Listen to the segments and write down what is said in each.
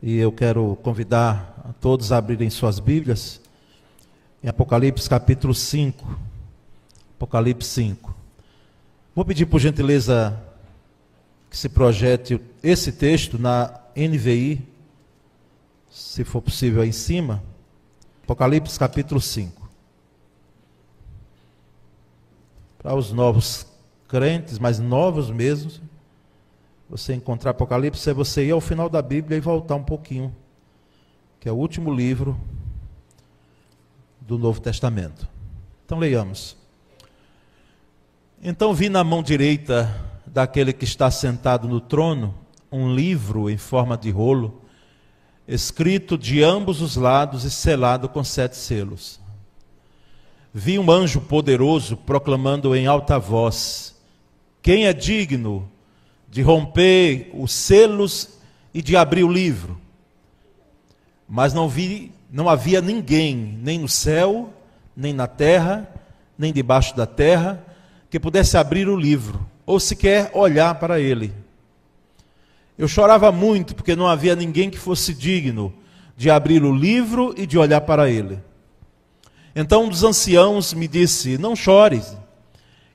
E eu quero convidar a todos a abrirem suas Bíblias em Apocalipse capítulo 5. Apocalipse 5. Vou pedir por gentileza que se projete esse texto na NVI, se for possível aí em cima. Apocalipse capítulo 5. Para os novos crentes, mais novos mesmo, você encontrar Apocalipse é você ir ao final da Bíblia e voltar um pouquinho, que é o último livro do Novo Testamento. Então leiamos. Então vi na mão direita daquele que está sentado no trono um livro em forma de rolo, escrito de ambos os lados e selado com 7 selos. Vi um anjo poderoso proclamando em alta voz: quem é digno de romper os selos e de abrir o livro? Mas não havia ninguém, nem no céu, nem na terra, nem debaixo da terra, que pudesse abrir o livro, ou sequer olhar para ele. Eu chorava muito, porque não havia ninguém que fosse digno de abrir o livro e de olhar para ele. Então um dos anciãos me disse: não chores,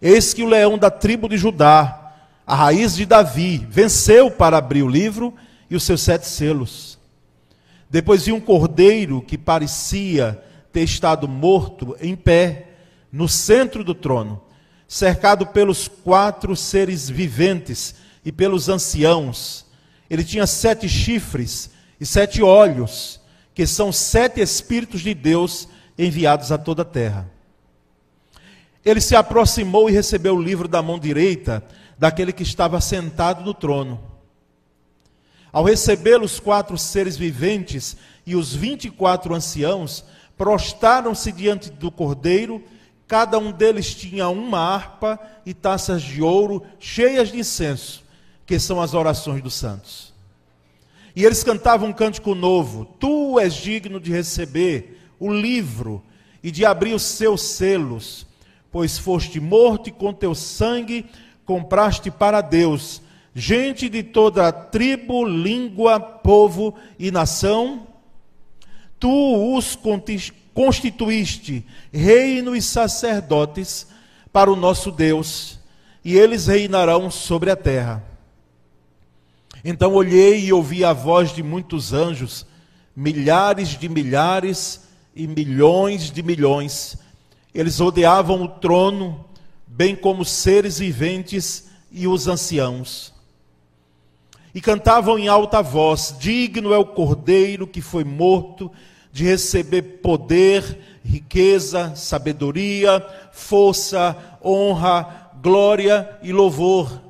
eis que o leão da tribo de Judá, a raiz de Davi, venceu para abrir o livro e os seus 7 selos. Depois vi um cordeiro que parecia ter estado morto em pé, no centro do trono, cercado pelos 4 seres viventes e pelos anciãos. Ele tinha 7 chifres e 7 olhos, que são 7 Espíritos de Deus enviados a toda a terra. Ele se aproximou e recebeu o livro da mão direita daquele que estava sentado no trono. Ao recebê-lo, os 4 seres viventes e os 24 anciãos prostraram-se diante do cordeiro. Cada um deles tinha uma harpa e taças de ouro cheias de incenso, que são as orações dos santos. E eles cantavam um cântico novo: tu és digno de receber o livro e de abrir os seus selos, pois foste morto e com teu sangue compraste para Deus gente de toda a tribo, língua, povo e nação. Tu os constituíste reino e sacerdotes para o nosso Deus, e eles reinarão sobre a terra. Então olhei e ouvi a voz de muitos anjos, milhares de milhares e milhões de milhões. Eles rodeavam o trono, bem como os seres viventes e os anciãos. E cantavam em alta voz: digno é o cordeiro que foi morto de receber poder, riqueza, sabedoria, força, honra, glória e louvor.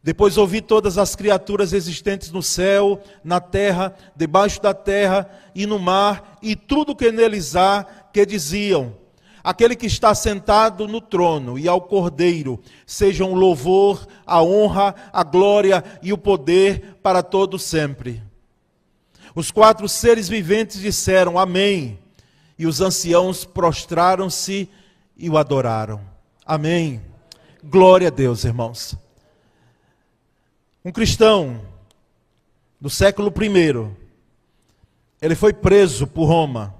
Depois ouvi todas as criaturas existentes no céu, na terra, debaixo da terra e no mar, e tudo que neles há, que diziam: aquele que está sentado no trono e ao Cordeiro, sejam o louvor, a honra, a glória e o poder para todo sempre. Os 4 seres viventes disseram: amém. E os anciãos prostraram-se e o adoraram. Amém. Glória a Deus, irmãos. Um cristão do século I, ele foi preso por Roma,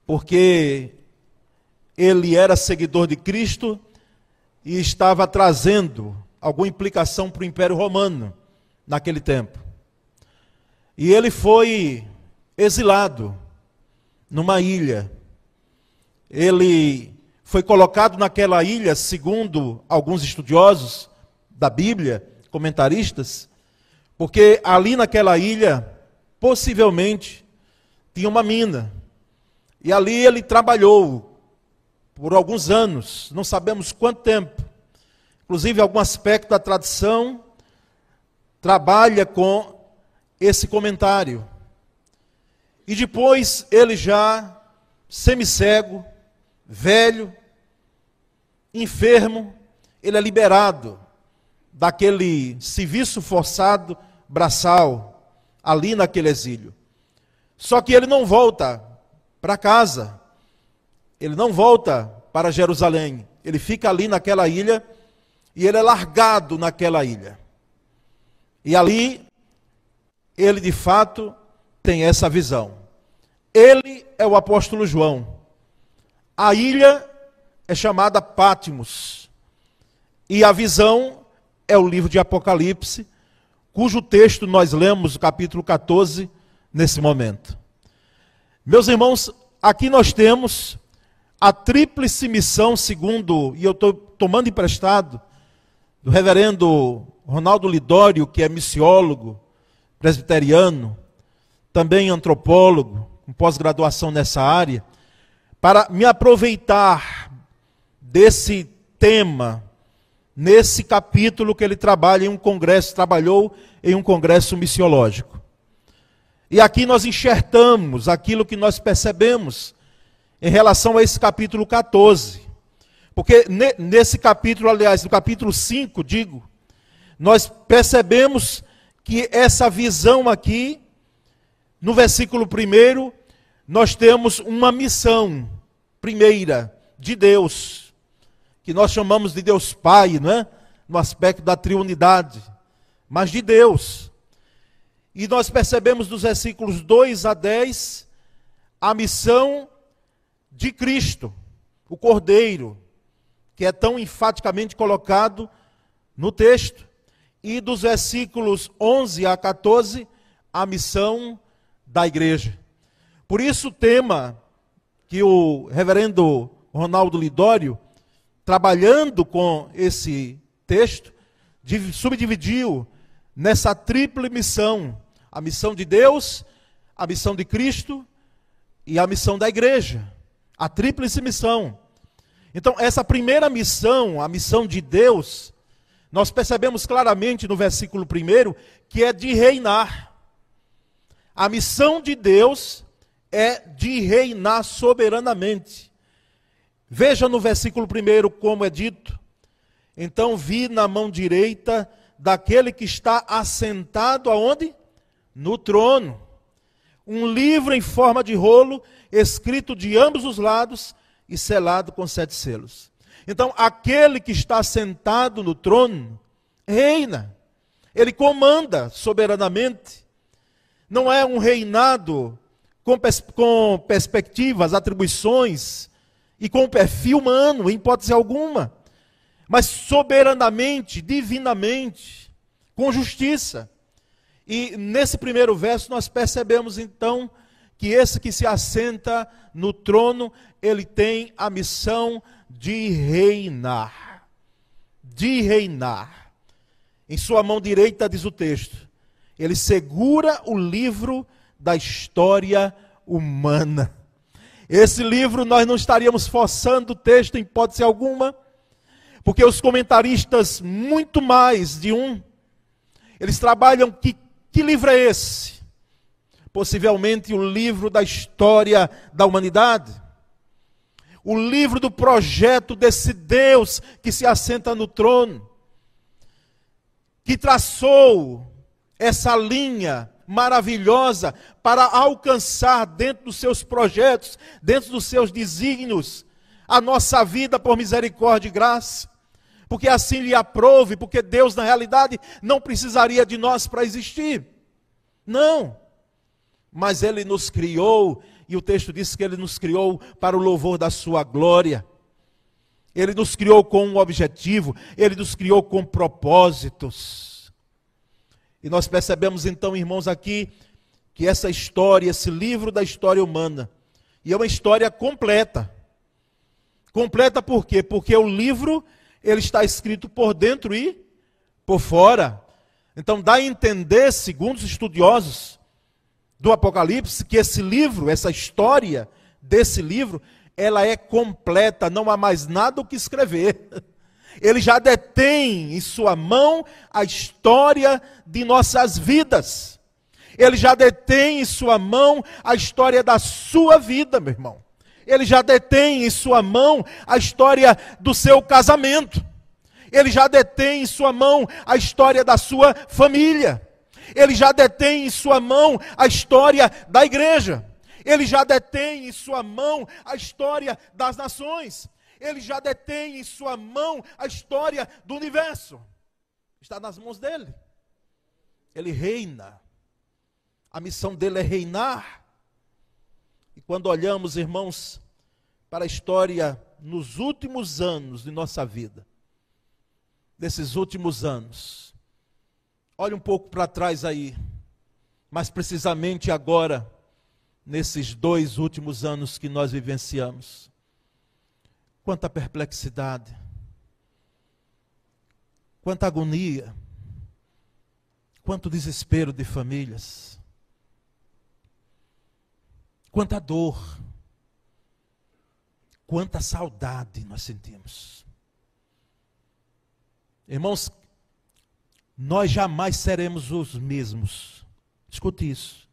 porque ele era seguidor de Cristo e estava trazendo alguma implicação para o Império Romano naquele tempo. E ele foi exilado numa ilha. Ele foi colocado naquela ilha, segundo alguns estudiosos da Bíblia, comentaristas, porque ali naquela ilha, possivelmente, tinha uma mina. E ali ele trabalhou por alguns anos, não sabemos quanto tempo. Inclusive, algum aspecto da tradição trabalha com esse comentário. E depois, ele já semicego, velho, enfermo, ele é liberado daquele serviço forçado braçal, ali naquele exílio. Só que ele não volta para casa, ele não volta para Jerusalém, ele fica ali naquela ilha, e ele é largado naquela ilha. E ali, ele de fato tem essa visão. Ele é o apóstolo João. A ilha é chamada Patmos. E a visão é o livro de Apocalipse, cujo texto nós lemos, o capítulo 14, nesse momento. Meus irmãos, aqui nós temos a tríplice missão, segundo, e eu estou tomando emprestado, do reverendo Ronaldo Lidório, que é missiólogo, presbiteriano, também antropólogo, com pós-graduação nessa área, para me aproveitar desse tema, nesse capítulo que ele trabalha em um congresso, trabalhou em um congresso missiológico. E aqui nós enxertamos aquilo que nós percebemos em relação a esse capítulo 14. Porque nesse capítulo, aliás, no capítulo 5, nós percebemos que essa visão aqui, no versículo 1, nós temos uma missão primeira de Deus, que nós chamamos de Deus Pai, não é? No aspecto da triunidade, mas de Deus. E nós percebemos dos versículos 2 a 10 a missão de Cristo, o Cordeiro, que é tão enfaticamente colocado no texto. E dos versículos 11 a 14, a missão da igreja. Por isso o tema que o reverendo Ronaldo Lidório, trabalhando com esse texto, subdividiu nessa triple missão: a missão de Deus, a missão de Cristo e a missão da igreja. A tríplice missão. Então, essa primeira missão, a missão de Deus, nós percebemos claramente no versículo 1 que é de reinar. A missão de Deus é de reinar soberanamente. Veja no versículo 1 como é dito: então vi na mão direita daquele que está assentado aonde? No trono, um livro em forma de rolo, escrito de ambos os lados e selado com 7 selos. Então, aquele que está sentado no trono reina, ele comanda soberanamente. Não é um reinado com perspectivas, atribuições e com perfil humano, em hipótese alguma, mas soberanamente, divinamente, com justiça. E nesse primeiro verso nós percebemos então que esse que se assenta no trono, ele tem a missão de reinar. De reinar. Em sua mão direita, diz o texto, ele segura o livro da história humana. Esse livro nós não estaríamos forçando o texto em hipótese alguma, porque os comentaristas, muito mais de um, eles trabalham que livro é esse? Possivelmente o livro da história da humanidade. O livro do projeto desse Deus que se assenta no trono, que traçou essa linha maravilhosa para alcançar dentro dos seus projetos, dentro dos seus desígnios, a nossa vida por misericórdia e graça. Porque assim lhe aprove, porque Deus na realidade não precisaria de nós para existir. Não. Mas Ele nos criou, e o texto diz que Ele nos criou para o louvor da sua glória. Ele nos criou com um objetivo, Ele nos criou com propósitos. E nós percebemos então, irmãos, aqui, que essa história, esse livro da história humana, e é uma história completa. Completa por quê? Porque o livro, ele está escrito por dentro e por fora. Então dá a entender, segundo os estudiosos do Apocalipse, que esse livro, essa história desse livro, ela é completa, não há mais nada o que escrever. Ele já detém em sua mão a história de nossas vidas. Ele já detém em sua mão a história da sua vida, meu irmão. Ele já detém em sua mão a história do seu casamento. Ele já detém em sua mão a história da sua família. Ele já detém em sua mão a história da igreja. Ele já detém em sua mão a história das nações. Ele já detém em sua mão a história do universo. Está nas mãos dele. Ele reina. A missão dele é reinar. E quando olhamos, irmãos, para a história nos últimos anos de nossa vida, desses últimos anos, olhe um pouco para trás aí, mais precisamente agora, nesses 2 últimos anos que nós vivenciamos. Quanta perplexidade, quanta agonia, quanto desespero de famílias, quanta dor, quanta saudade nós sentimos. Irmãos, nós jamais seremos os mesmos. Escute isso.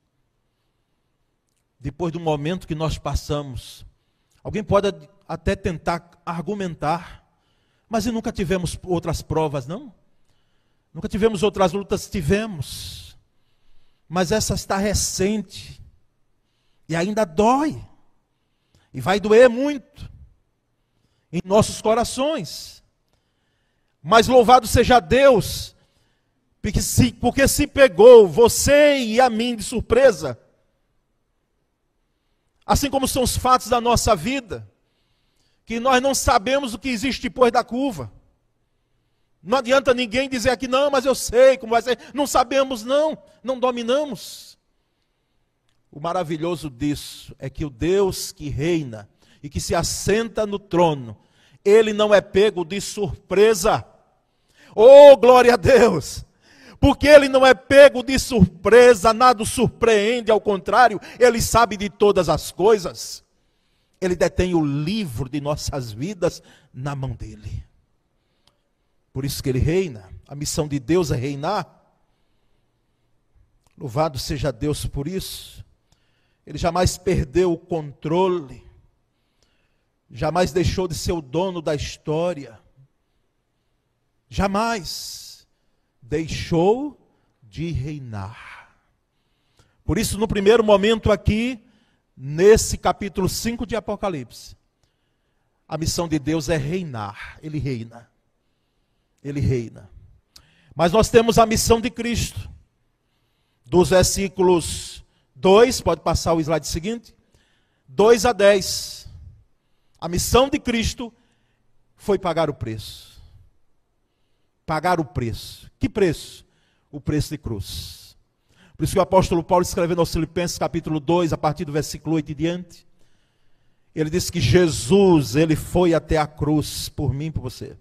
Depois do momento que nós passamos, alguém pode até tentar argumentar, mas e nunca tivemos outras provas, não? Nunca tivemos outras lutas? Tivemos. Mas essa está recente. E ainda dói. E vai doer muito em nossos corações. Mas louvado seja Deus, porque se pegou você e a mim de surpresa, assim como são os fatos da nossa vida, que nós não sabemos o que existe depois da curva. Não adianta ninguém dizer aqui, não, mas eu sei como vai ser. Não sabemos, não dominamos. O maravilhoso disso é que o Deus que reina e que se assenta no trono, ele não é pego de surpresa. Oh, glória a Deus! Porque ele não é pego de surpresa, nada o surpreende, ao contrário, ele sabe de todas as coisas. Ele detém o livro de nossas vidas na mão dele. Por isso que ele reina. A missão de Deus é reinar. Louvado seja Deus por isso. Ele jamais perdeu o controle. Jamais deixou de ser o dono da história. Jamais deixou de reinar. Por isso, no primeiro momento aqui, nesse capítulo 5 de Apocalipse, a missão de Deus é reinar. Ele reina. Ele reina. Mas nós temos a missão de Cristo. Dos versículos 2, pode passar o slide seguinte, 2 a 10. A missão de Cristo foi pagar o preço. Pagar o preço. Que preço? O preço de cruz. Por isso que o apóstolo Paulo, escrevendo aos Filipenses, capítulo 2, a partir do versículo 8 e diante, ele diz que Jesus, ele foi até a cruz por mim e por você.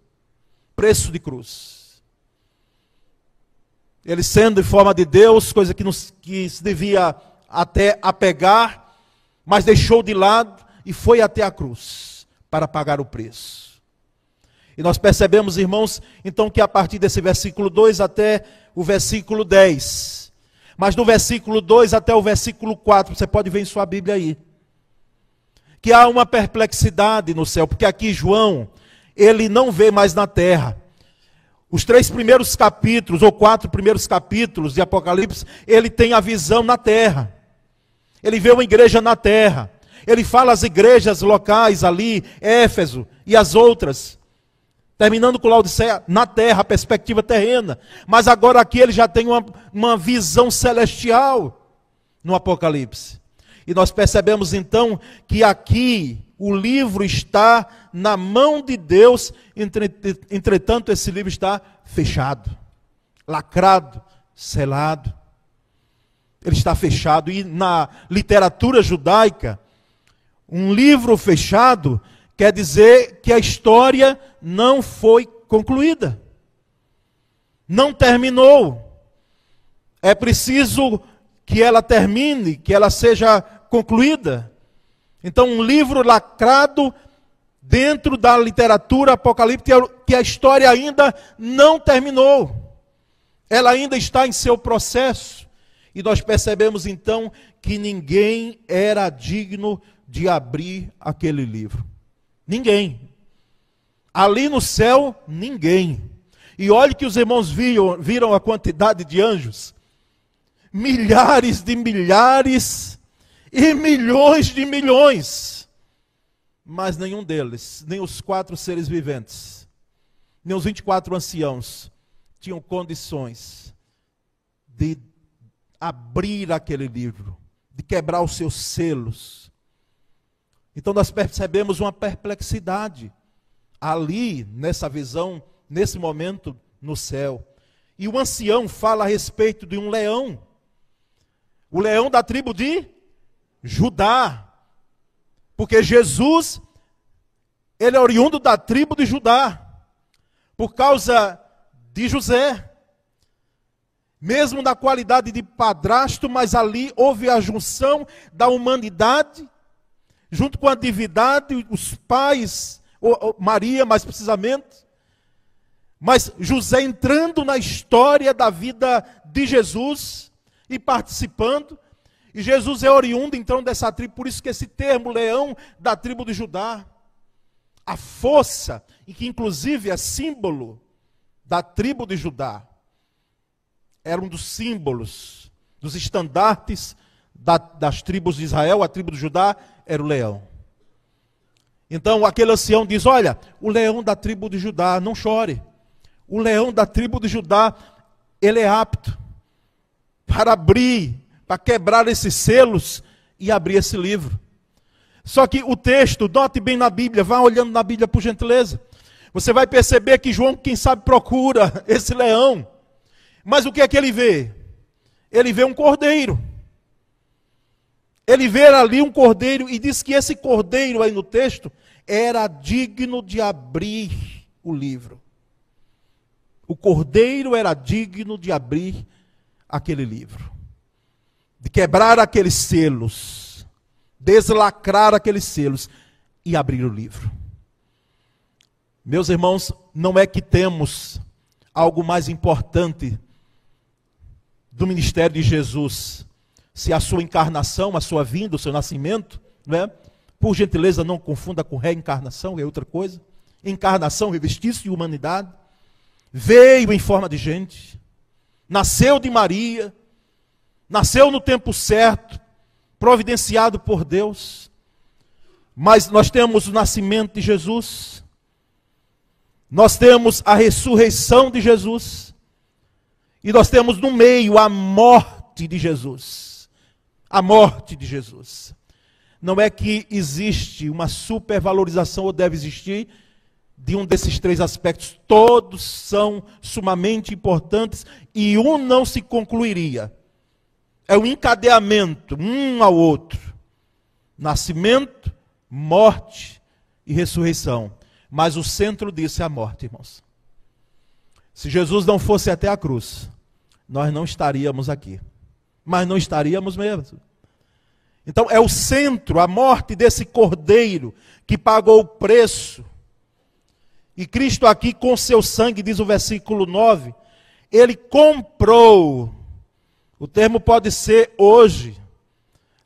Preço de cruz. Ele sendo em forma de Deus, coisa que se devia até apegar, mas deixou de lado e foi até a cruz para pagar o preço. E nós percebemos, irmãos, então que a partir desse versículo 2 até o versículo 10, mas do versículo 2 até o versículo 4, você pode ver em sua Bíblia aí, que há uma perplexidade no céu, porque aqui João, ele não vê mais na terra. Os 3 primeiros capítulos, ou 4 primeiros capítulos de Apocalipse, ele tem a visão na terra. Ele vê uma igreja na terra. Ele fala as igrejas locais ali, Éfeso e as outras. Terminando com Laodiceia, na terra, a perspectiva terrena. Mas agora aqui ele já tem uma visão celestial no Apocalipse. E nós percebemos então que aqui o livro está na mão de Deus, entretanto esse livro está fechado, lacrado, selado. Ele está fechado. E na literatura judaica, um livro fechado quer dizer que a história não foi concluída. Não terminou. É preciso que ela termine, que ela seja concluída. Então, um livro lacrado dentro da literatura apocalíptica, que a história ainda não terminou. Ela ainda está em seu processo. E nós percebemos então que ninguém era digno de abrir aquele livro. Ninguém. Ali no céu, ninguém. E olhe que os irmãos viram a quantidade de anjos. Milhares de milhares e milhões de milhões. Mas nenhum deles, nem os 4 seres viventes, nem os 24 anciãos, tinham condições de abrir aquele livro, de quebrar os seus selos. Então nós percebemos uma perplexidade ali, nessa visão, nesse momento, no céu. E o ancião fala a respeito de um leão. O leão da tribo de Judá. Porque Jesus, ele é oriundo da tribo de Judá. Por causa de José. Mesmo na qualidade de padrasto, mas ali houve a junção da humanidade, junto com a divindade, os pais, Maria mais precisamente. Mas José entrando na história da vida de Jesus e participando. E Jesus é oriundo então dessa tribo, por isso que esse termo, leão da tribo de Judá. A força, e que inclusive é símbolo da tribo de Judá. Era um dos símbolos, dos estandartes das tribos de Israel, a tribo de Judá era o leão. Então aquele ancião diz, olha, o leão da tribo de Judá, não chore. O leão da tribo de Judá, ele é apto para abrir, para quebrar esses selos e abrir esse livro. Só que o texto, note bem na Bíblia, vá olhando na Bíblia por gentileza. Você vai perceber que João, quem sabe, procura esse leão. Mas o que é que ele vê? Ele vê um cordeiro. Ele vê ali um cordeiro e diz que esse cordeiro aí no texto era digno de abrir o livro. O cordeiro era digno de abrir aquele livro. De quebrar aqueles selos. Deslacrar aqueles selos e abrir o livro. Meus irmãos, não é que temos algo mais importante do ministério de Jesus, se a sua encarnação, a sua vinda, o seu nascimento, não é? Por gentileza, não confunda com reencarnação, é outra coisa. Encarnação, revestir-se de humanidade, veio em forma de gente, nasceu de Maria, nasceu no tempo certo, providenciado por Deus. Mas nós temos o nascimento de Jesus, nós temos a ressurreição de Jesus, e nós temos no meio a morte de Jesus. A morte de Jesus. Não é que existe uma supervalorização, ou deve existir, de um desses três aspectos. Todos são sumamente importantes, e um não se concluiria. É um encadeamento, um ao outro. Nascimento, morte e ressurreição. Mas o centro disso é a morte, irmãos. Se Jesus não fosse até a cruz, nós não estaríamos aqui. Mas não estaríamos mesmo. Então é o centro, a morte desse cordeiro que pagou o preço. E Cristo aqui com seu sangue, diz o versículo 9, ele comprou. O termo pode ser hoje,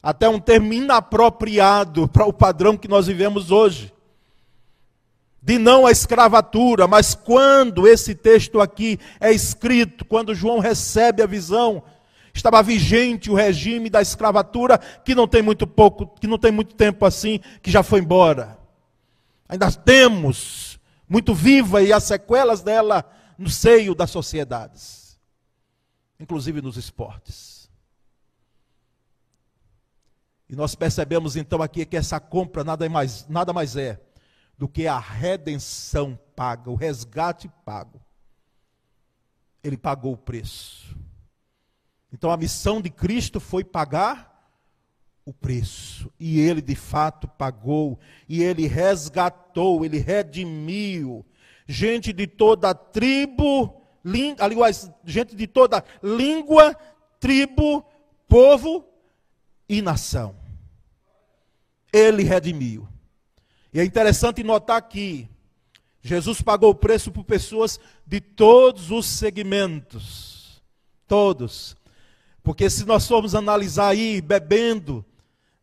até um termo inapropriado para o padrão que nós vivemos hoje. De não a escravatura, mas quando esse texto aqui é escrito, quando João recebe a visão, estava vigente o regime da escravatura, que não tem muito tempo assim, que já foi embora. Ainda temos muito viva e as sequelas dela no seio das sociedades, inclusive nos esportes. E nós percebemos então aqui que essa compra nada mais é do que a redenção paga, o resgate pago. Ele pagou o preço. Então a missão de Cristo foi pagar o preço. E ele de fato pagou. E ele resgatou, ele redimiu. Gente de toda tribo, gente de toda língua, tribo, povo e nação. Ele redimiu. E é interessante notar que Jesus pagou o preço por pessoas de todos os segmentos. Todos. Porque se nós formos analisar aí, bebendo,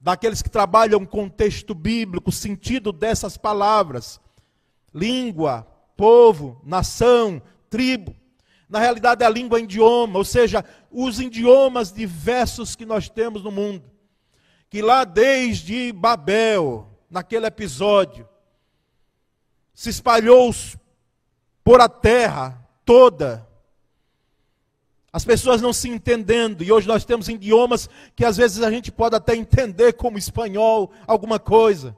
daqueles que trabalham com o texto bíblico, o sentido dessas palavras, língua, povo, nação, tribo, na realidade a língua é idioma, ou seja, os idiomas diversos que nós temos no mundo. Que lá desde Babel, naquele episódio, se espalhou por a terra toda. As pessoas não se entendendo, e hoje nós temos idiomas que às vezes a gente pode até entender, como espanhol, alguma coisa.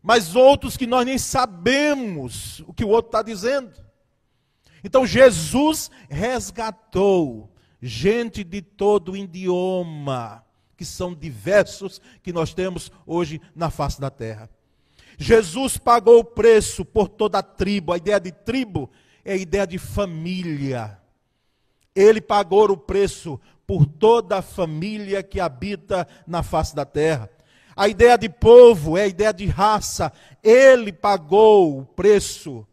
Mas outros que nós nem sabemos o que o outro está dizendo. Então Jesus resgatou gente de todo idioma, que são diversos, que nós temos hoje na face da terra. Jesus pagou o preço por toda a tribo. A ideia de tribo é a ideia de família. Ele pagou o preço por toda a família que habita na face da terra. A ideia de povo é a ideia de raça. Ele pagou o preço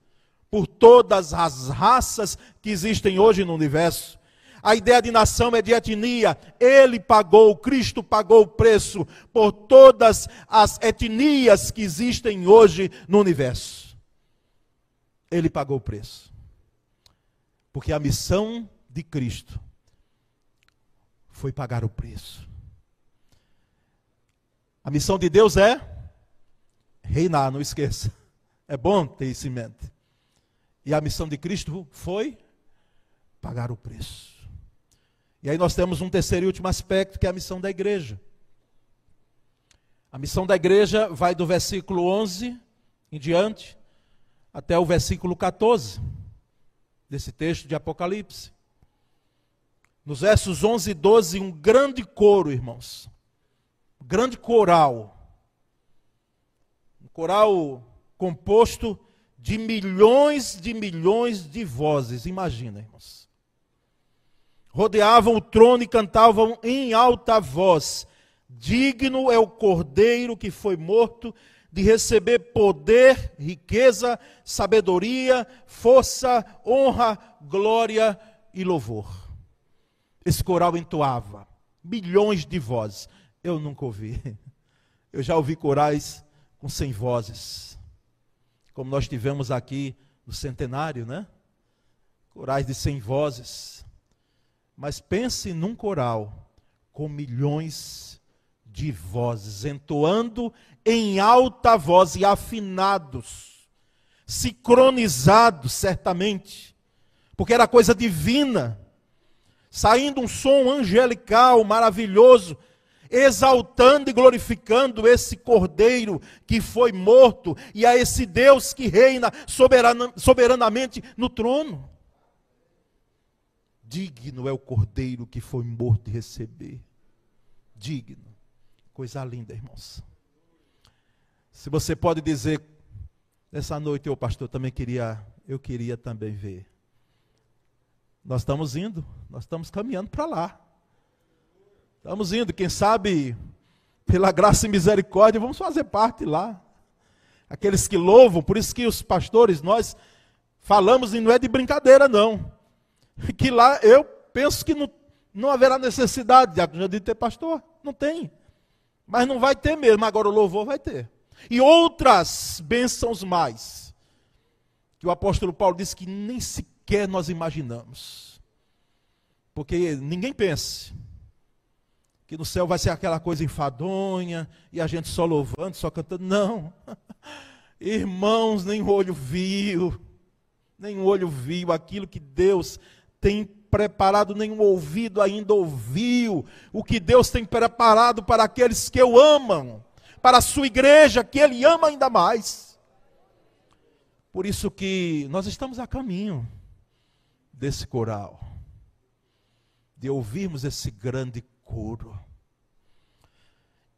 por todas as raças que existem hoje no universo. A ideia de nação é de etnia. Ele pagou, Cristo pagou o preço por todas as etnias que existem hoje no universo. Ele pagou o preço. Porque a missão de Cristo foi pagar o preço. A missão de Deus é reinar, não esqueça. É bom ter isso em mente. E a missão de Cristo foi pagar o preço. E aí nós temos um terceiro e último aspecto, que é a missão da igreja. A missão da igreja vai do versículo 11 em diante até o versículo 14 desse texto de Apocalipse. Nos versos 11 e 12, um grande coro, irmãos. Um grande coral. Um coral composto de milhões de vozes. Imagina, irmãos. Rodeavam o trono e cantavam em alta voz: digno é o Cordeiro que foi morto de receber poder, riqueza, sabedoria, força, honra, glória e louvor. Esse coral entoava milhões de vozes. Eu nunca ouvi. Eu já ouvi corais com 100 vozes. Como nós tivemos aqui no centenário, né? Corais de 100 vozes. Mas pense num coral com milhões de vozes, entoando em alta voz e afinados, sincronizados certamente, porque era coisa divina, saindo um som angelical maravilhoso, exaltando e glorificando esse Cordeiro que foi morto e a esse Deus que reina soberanamente no trono. Digno é o Cordeiro que foi morto de receber. Digno. Coisa linda, irmãos. Se você pode dizer, essa noite, pastor, eu queria também ver. Nós estamos indo, nós estamos caminhando para lá. Estamos indo, quem sabe, pela graça e misericórdia, vamos fazer parte lá. Aqueles que louvam, por isso que os pastores, nós falamos, e não é de brincadeira não, que lá eu penso que não haverá necessidade de ter pastor, não tem. Mas não vai ter mesmo, agora o louvor vai ter. E outras bênçãos mais, que o apóstolo Paulo disse que nem sequer nós imaginamos. Porque ninguém pense que no céu vai ser aquela coisa enfadonha, e a gente só louvando, só cantando. Não. Irmãos, nem o olho viu aquilo que Deus tem preparado, nem o ouvido ainda ouviu, o que Deus tem preparado para aqueles que o amam, para a sua igreja, que Ele ama ainda mais. Por isso que nós estamos a caminho desse coral, de ouvirmos esse grande coro.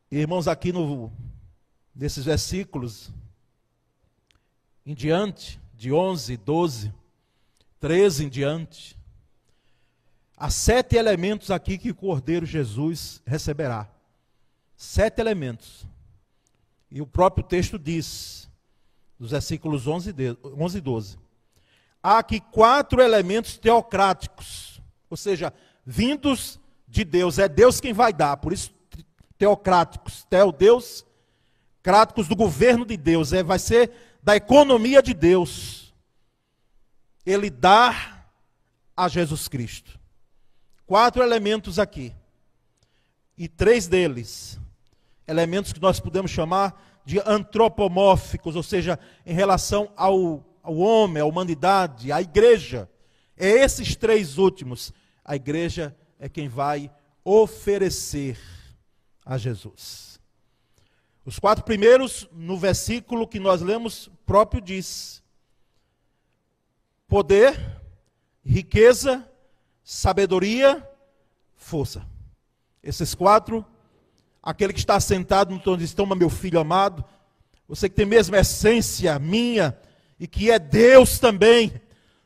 Irmãos, aqui nesses versículos em diante, de 11, 12, 13 em diante, há 7 elementos aqui que o Cordeiro Jesus receberá. 7 elementos. E o próprio texto diz, dos versículos 11 e 12. Há aqui 4 elementos teocráticos, ou seja, vindos de Deus. É Deus quem vai dar, por isso teocráticos. Deus, cráticos do governo de Deus. Vai ser da economia de Deus. Ele dá a Jesus Cristo. 4 elementos aqui. E 3 deles, elementos que nós podemos chamar de antropomórficos, ou seja, em relação ao homem, à humanidade, à igreja. Esses 3 últimos a igreja é quem vai oferecer a Jesus. Os 4 primeiros, no versículo que nós lemos, próprio diz: poder, riqueza, sabedoria, força. Esses 4, aquele que está sentado no trono diz: toma, meu filho amado, você que tem a mesma essência minha, e que é Deus também,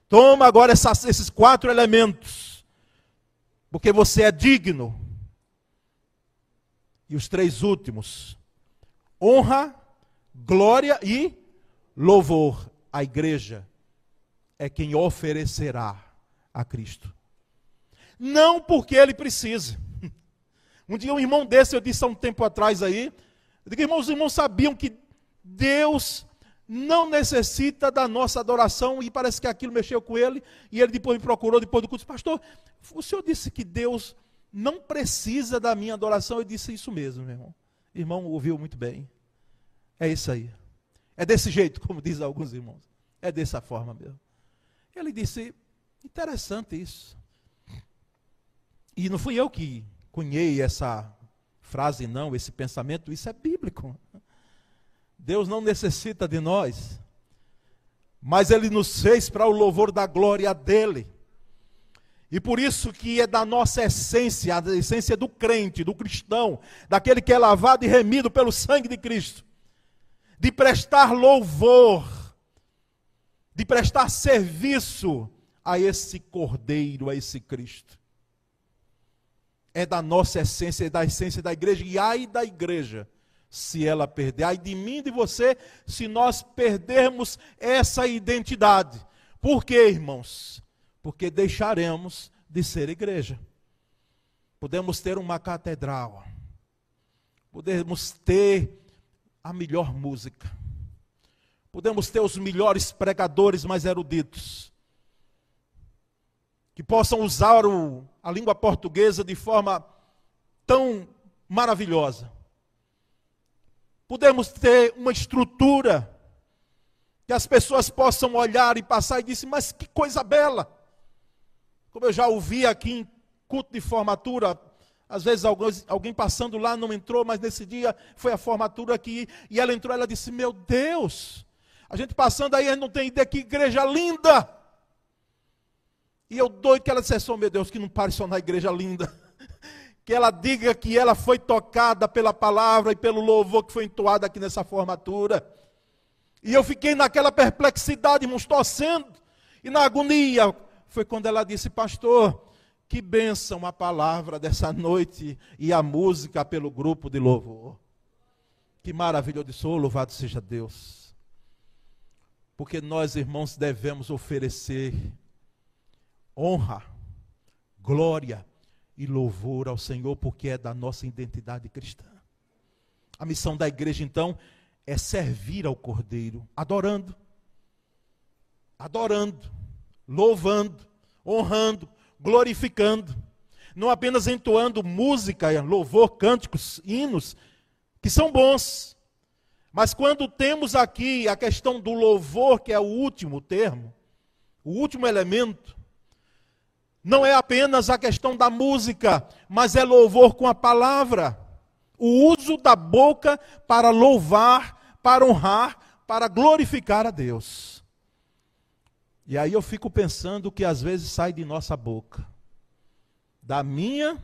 toma agora esses 4 elementos, porque você é digno. E os 3 últimos: honra, glória e louvor. A igreja é quem oferecerá a Cristo. Não porque ele precisa. Um dia um irmão desse, eu disse há um tempo atrás aí, eu digo: irmãos, os irmãos sabiam que Deus não necessita da nossa adoração, e parece que aquilo mexeu com ele, e ele depois me procurou, depois do culto: pastor, o senhor disse que Deus não precisa da minha adoração. Eu disse: isso mesmo, meu irmão. O irmão ouviu muito bem. É isso aí. É desse jeito, como dizem alguns irmãos. É dessa forma mesmo. Ele disse: interessante isso. E não fui eu que cunhei essa frase, não, esse pensamento, isso é bíblico. Deus não necessita de nós, mas Ele nos fez para o louvor da glória dEle. E por isso que é da nossa essência, a essência do crente, do cristão, daquele que é lavado e remido pelo sangue de Cristo, de prestar louvor, de prestar serviço a esse Cordeiro, a esse Cristo. É da nossa essência, é da essência da igreja, e ai da igreja se ela perder, ai de mim e de você, se nós perdermos essa identidade. Por quê, irmãos? Porque deixaremos de ser igreja. Podemos ter uma catedral, podemos ter a melhor música, podemos ter os melhores pregadores mais eruditos, que possam usar a língua portuguesa de forma tão maravilhosa. Podemos ter uma estrutura que as pessoas possam olhar e passar e dizer: mas que coisa bela! Como eu já ouvi aqui em culto de formatura, às vezes alguém passando lá não entrou, mas nesse dia foi a formatura aqui, e ela entrou, ela disse: meu Deus, a gente passando aí, a gente não tem ideia, que igreja linda! E eu doido que ela dissesse: oh meu Deus, que não pare só na igreja linda, que ela diga que ela foi tocada pela palavra e pelo louvor que foi entoado aqui nessa formatura. E eu fiquei naquela perplexidade, irmãos, torcendo, e na agonia. Foi quando ela disse: pastor, que bênção a palavra dessa noite e a música pelo grupo de louvor. Que maravilha! Eu disse: oh, louvado seja Deus. Porque nós, irmãos, devemos oferecer honra, glória e louvor ao Senhor, porque é da nossa identidade cristã. A missão da igreja, então, é servir ao Cordeiro, adorando, louvando, honrando, glorificando, não apenas entoando música, louvor, cânticos, hinos, que são bons, mas quando temos aqui a questão do louvor, que é o último termo, o último elemento, não é apenas a questão da música, mas é louvor com a palavra, o uso da boca para louvar, para honrar, para glorificar a Deus. E aí eu fico pensando que às vezes sai de nossa boca, da minha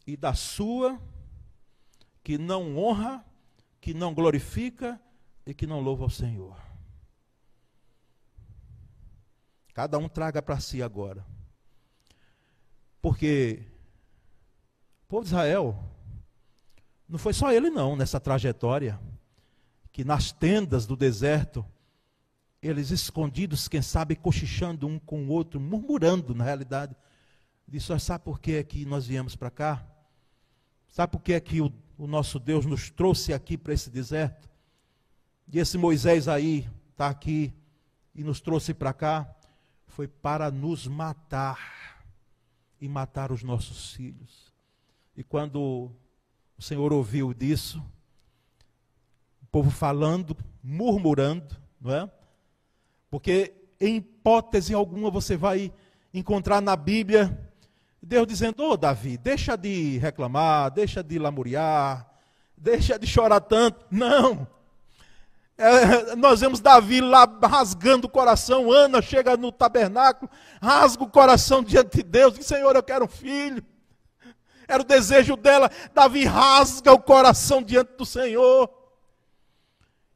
e da sua, que não honra, que não glorifica e que não louva ao Senhor. Cada um traga para si agora. Porque o povo de Israel, não foi só ele não, nessa trajetória, que nas tendas do deserto, eles escondidos, quem sabe, cochichando um com o outro, murmurando na realidade, disse: sabe por que é que nós viemos para cá? Sabe por que é que o nosso Deus nos trouxe aqui para esse deserto? E esse Moisés aí, está aqui, e nos trouxe para cá, foi para nos matar, e matar os nossos filhos. E quando o Senhor ouviu disso, o povo falando, murmurando, não é? Porque em hipótese alguma você vai encontrar na Bíblia Deus dizendo, ô Davi, deixa de reclamar, deixa de lamuriar, deixa de chorar tanto. Não. Nós vemos Davi lá rasgando o coração. Ana chega no tabernáculo, rasga o coração diante de Deus, diz, Senhor, eu quero um filho. Era o desejo dela. Davi rasga o coração diante do Senhor.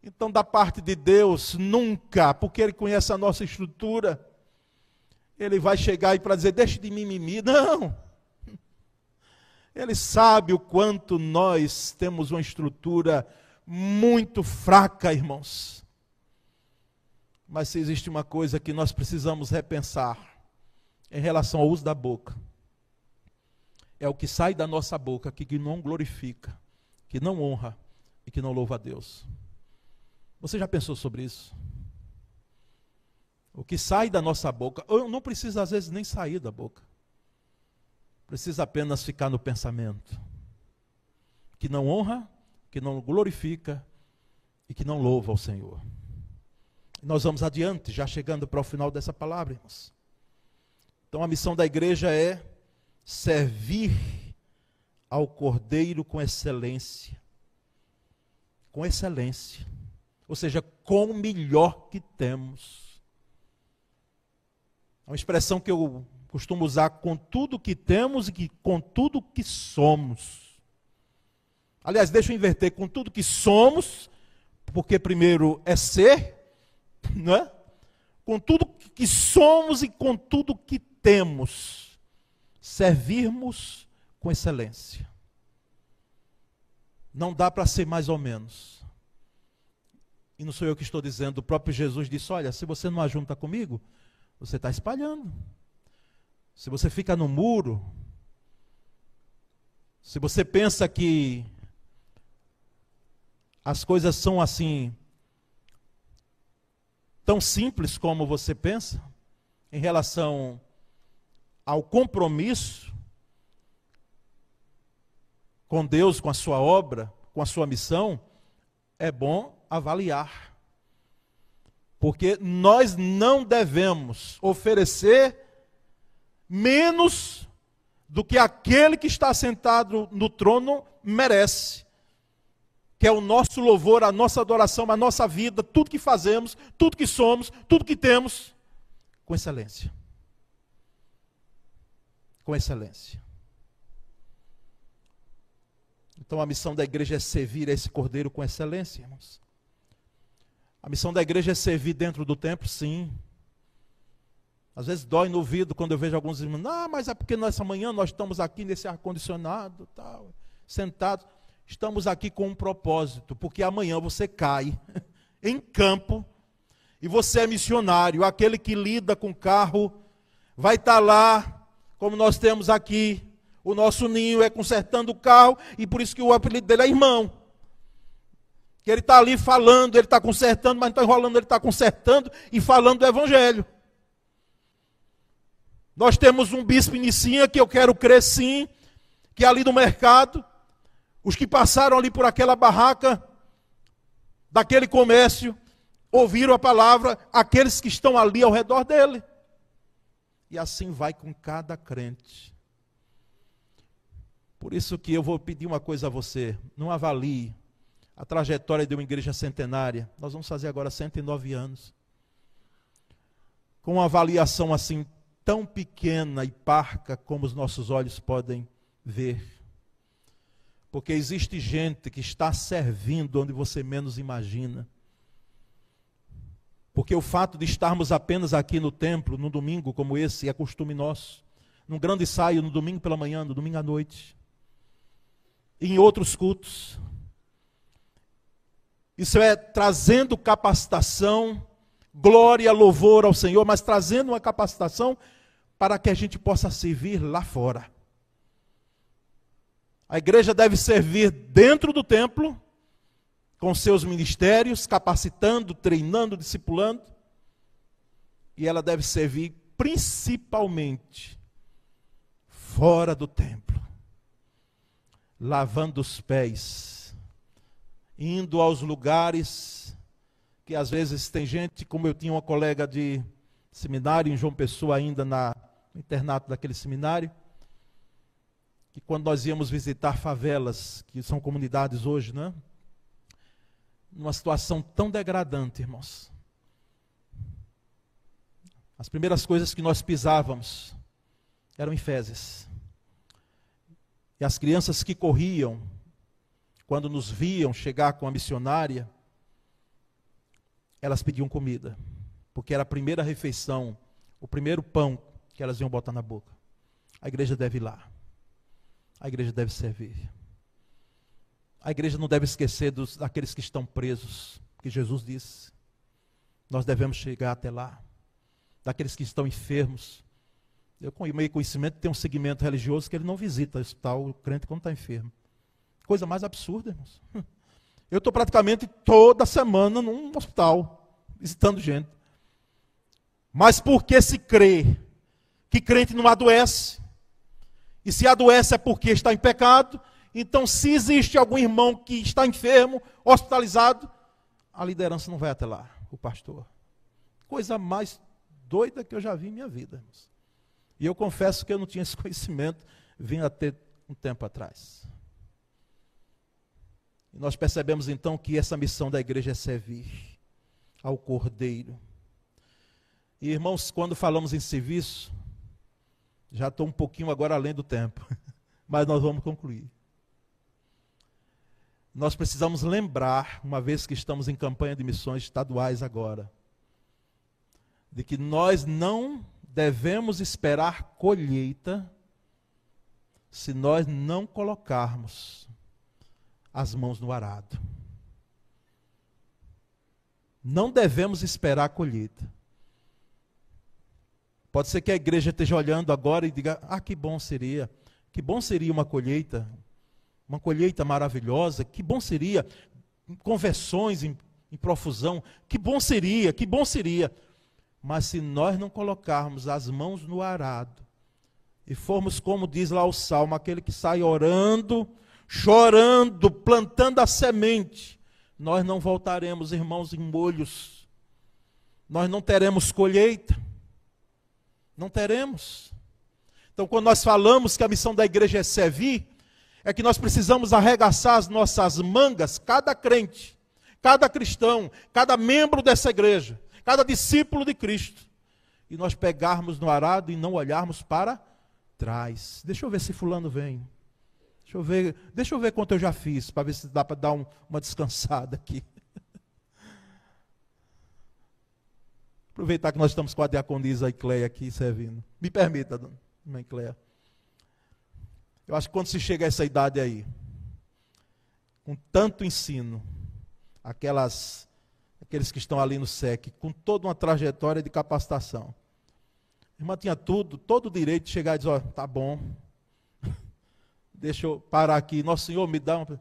Então, da parte de Deus, nunca, porque Ele conhece a nossa estrutura, Ele vai chegar e para dizer, deixe de mimimi. Não. Ele sabe o quanto nós temos uma estrutura muito fraca, irmãos. Mas se existe uma coisa que nós precisamos repensar em relação ao uso da boca, é o que sai da nossa boca que não glorifica, que não honra e que não louva a Deus. Você já pensou sobre isso? O que sai da nossa boca, ou não precisa às vezes nem sair da boca, precisa apenas ficar no pensamento, que não honra, que não glorifica e que não louva ao Senhor. Nós vamos adiante, já chegando para o final dessa palavra, irmãos. Então a missão da igreja é servir ao Cordeiro com excelência. Com excelência. Ou seja, com o melhor que temos. É uma expressão que eu costumo usar, com tudo que temos e com tudo que somos. Aliás, deixa eu inverter, com tudo que somos, porque primeiro é ser, não é? Com tudo que somos e com tudo que temos, servirmos com excelência. Não dá para ser mais ou menos. E não sou eu que estou dizendo, o próprio Jesus disse, olha, se você não ajunta comigo, você está espalhando. Se você fica no muro, se você pensa que as coisas são assim, tão simples como você pensa, em relação ao compromisso com Deus, com a sua obra, com a sua missão, é bom avaliar. Porque nós não devemos oferecer menos do que aquele que está sentado no trono merece. Que é o nosso louvor, a nossa adoração, a nossa vida, tudo que fazemos, tudo que somos, tudo que temos, com excelência. Com excelência. Então a missão da igreja é servir a esse Cordeiro com excelência, irmãos. A missão da igreja é servir dentro do templo, sim. Às vezes dói no ouvido quando eu vejo alguns irmãos, mas é porque nessa manhã nós estamos aqui nesse ar-condicionado, tal, sentados. Estamos aqui com um propósito, porque amanhã você cai em campo e você é missionário. Aquele que lida com carro vai estar lá, como nós temos aqui. O nosso ninho é consertando o carro e por isso que o apelido dele é irmão. Que ele está ali falando, ele está consertando, mas não está enrolando, ele está consertando e falando do evangelho. Nós temos um bispo em Nicinha, que eu quero crer sim, que é ali do mercado. Os que passaram ali por aquela barraca, daquele comércio, ouviram a palavra, aqueles que estão ali ao redor dele. E assim vai com cada crente. Por isso que eu vou pedir uma coisa a você, não avalie a trajetória de uma igreja centenária. Nós vamos fazer agora 109 anos. Com uma avaliação assim, tão pequena e parca como os nossos olhos podem ver. Porque existe gente que está servindo onde você menos imagina. Porque o fato de estarmos apenas aqui no templo, num domingo como esse, é costume nosso. Num grande ensaio, no domingo pela manhã, no domingo à noite. E em outros cultos. Isso é trazendo capacitação, glória, louvor ao Senhor, mas trazendo uma capacitação para que a gente possa servir lá fora. A igreja deve servir dentro do templo, com seus ministérios, capacitando, treinando, discipulando. E ela deve servir principalmente fora do templo, lavando os pés, indo aos lugares que às vezes tem gente, como eu tinha uma colega de seminário em João Pessoa ainda no internato daquele seminário, que quando nós íamos visitar favelas, que são comunidades hoje, né? Numa situação tão degradante, irmãos. As primeiras coisas que nós pisávamos eram em fezes. E as crianças que corriam, quando nos viam chegar com a missionária, elas pediam comida, porque era a primeira refeição, o primeiro pão que elas iam botar na boca. A igreja deve ir lá. A igreja deve servir. A igreja não deve esquecer daqueles que estão presos, que Jesus disse. Nós devemos chegar até lá. Daqueles que estão enfermos. Eu, com meio conhecimento, tem um segmento religioso que ele não visita o hospital, o crente quando está enfermo. Coisa mais absurda, irmãos. Eu estou praticamente toda semana num hospital, visitando gente. Mas por que se crê que crente não adoece? E se adoece é porque está em pecado. Então, se existe algum irmão que está enfermo, hospitalizado, a liderança não vai até lá, o pastor. Coisa mais doida que eu já vi em minha vida, irmãos. E eu confesso que eu não tinha esse conhecimento, vim a ter um tempo atrás. E nós percebemos então que essa missão da igreja é servir ao Cordeiro. E irmãos, quando falamos em serviço, já estou um pouquinho agora além do tempo, mas nós vamos concluir. Nós precisamos lembrar, uma vez que estamos em campanha de missões estaduais agora, de que nós não devemos esperar colheita se nós não colocarmos as mãos no arado. Não devemos esperar a colheita. Pode ser que a igreja esteja olhando agora e diga, que bom seria uma colheita maravilhosa, que bom seria conversões em profusão, que bom seria. Mas se nós não colocarmos as mãos no arado, e formos, como diz lá o Salmo, aquele que sai orando, chorando, plantando a semente, nós não voltaremos, irmãos, em molhos. Nós não teremos colheita. Não teremos. Então, quando nós falamos que a missão da igreja é servir, é que nós precisamos arregaçar as nossas mangas, cada crente, cada cristão, cada membro dessa igreja, cada discípulo de Cristo, e nós pegarmos no arado e não olharmos para trás. Deixa eu ver se fulano vem. Deixa eu ver quanto eu já fiz, para ver se dá para dar uma descansada aqui. Aproveitar que nós estamos com a diaconisa Cleia aqui servindo. Me permita, irmã Cleia. Eu acho que quando se chega a essa idade aí, com tanto ensino, aqueles que estão ali no SEC, com toda uma trajetória de capacitação, a irmã tinha todo o direito de chegar e dizer, tá bom, deixa eu parar aqui, nosso Senhor me dá uma...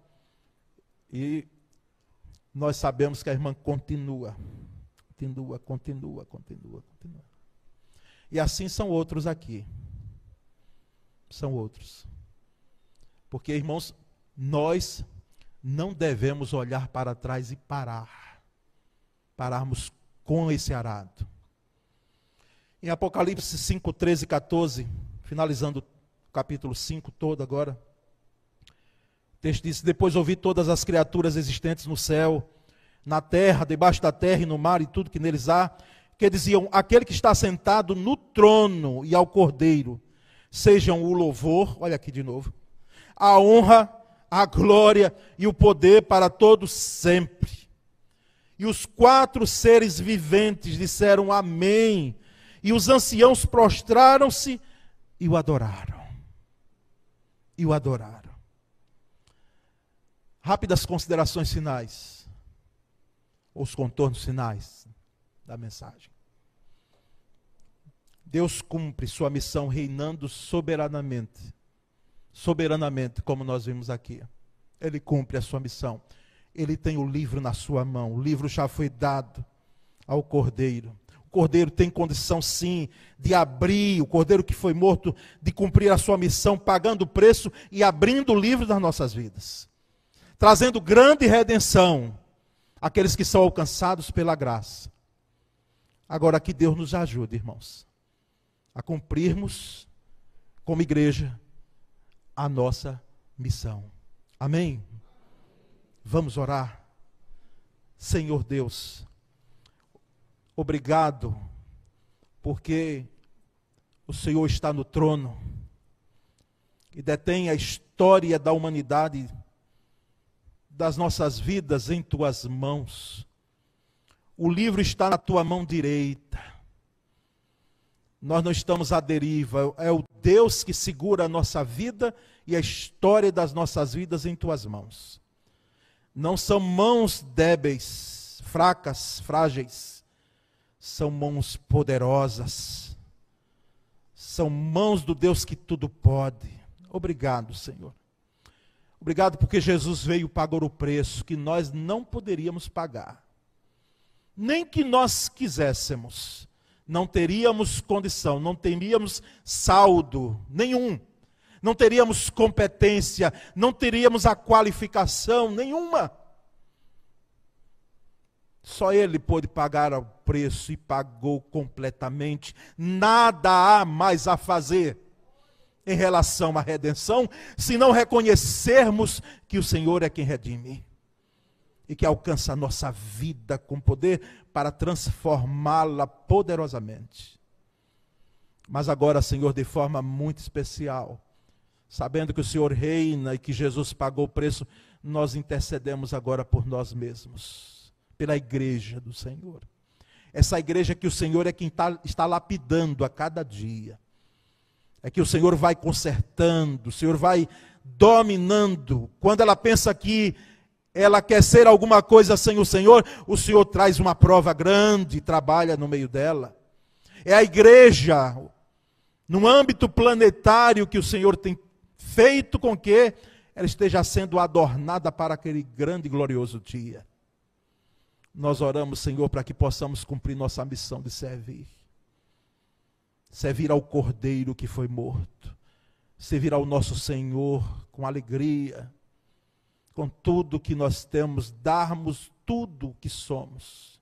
E nós sabemos que a irmã continua. E assim são outros aqui. São outros. Porque, irmãos, nós não devemos olhar para trás e pararmos com esse arado. Em Apocalipse 5, 13 e 14, finalizando o capítulo 5 todo agora, o texto diz, depois ouvi todas as criaturas existentes no céu, na terra, debaixo da terra e no mar e tudo que neles há, que diziam, aquele que está sentado no trono e ao Cordeiro, sejam o louvor, olha aqui de novo, a honra, a glória e o poder para todos sempre. E os 4 seres viventes disseram amém, e os anciãos prostraram-se e o adoraram. Rápidas considerações finais. Os contornos finais da mensagem. Deus cumpre sua missão reinando soberanamente, como nós vimos aqui. Ele cumpre a sua missão. Ele tem o livro na sua mão. O livro já foi dado ao Cordeiro. O Cordeiro tem condição, sim, de abrir. O Cordeiro que foi morto, de cumprir a sua missão, pagando o preço e abrindo o livro das nossas vidas. Trazendo grande redenção àqueles que são alcançados pela graça. Agora, que Deus nos ajude, irmãos, a cumprirmos, como igreja, a nossa missão. Amém? Vamos orar. Senhor Deus, obrigado, porque o Senhor está no trono e detém a história da humanidade, das nossas vidas em tuas mãos. O livro está na tua mão direita. Nós não estamos à deriva, é o Deus que segura a nossa vida e a história das nossas vidas em tuas mãos. Não são mãos débeis, fracas, frágeis, são mãos poderosas, são mãos do Deus que tudo pode. Obrigado, Senhor. Obrigado porque Jesus veio pagar o preço que nós não poderíamos pagar. Nem que nós quiséssemos. Não teríamos condição, não teríamos saldo nenhum. Não teríamos competência, não teríamos a qualificação nenhuma. Só Ele pôde pagar o preço e pagou completamente. Nada há mais a fazer em relação à redenção, se não reconhecermos que o Senhor é quem redime e que alcança a nossa vida com poder para transformá-la poderosamente. Mas agora, Senhor, de forma muito especial, sabendo que o Senhor reina e que Jesus pagou o preço, nós intercedemos agora por nós mesmos, pela igreja do Senhor. Essa igreja que o Senhor é quem está lapidando a cada dia. É que o Senhor vai consertando, o Senhor vai dominando. Quando ela pensa que ela quer ser alguma coisa sem o Senhor traz uma prova grande e trabalha no meio dela. É a igreja, no âmbito planetário, que o Senhor tem feito com que ela esteja sendo adornada para aquele grande e glorioso dia. Nós oramos, Senhor, para que possamos cumprir nossa missão de servir. Servir ao Cordeiro que foi morto. Servir ao nosso Senhor com alegria, com tudo que nós temos, darmos tudo o que somos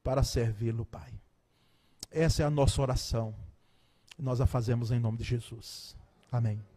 para servi-lo, Pai. Essa é a nossa oração. Nós a fazemos em nome de Jesus. Amém.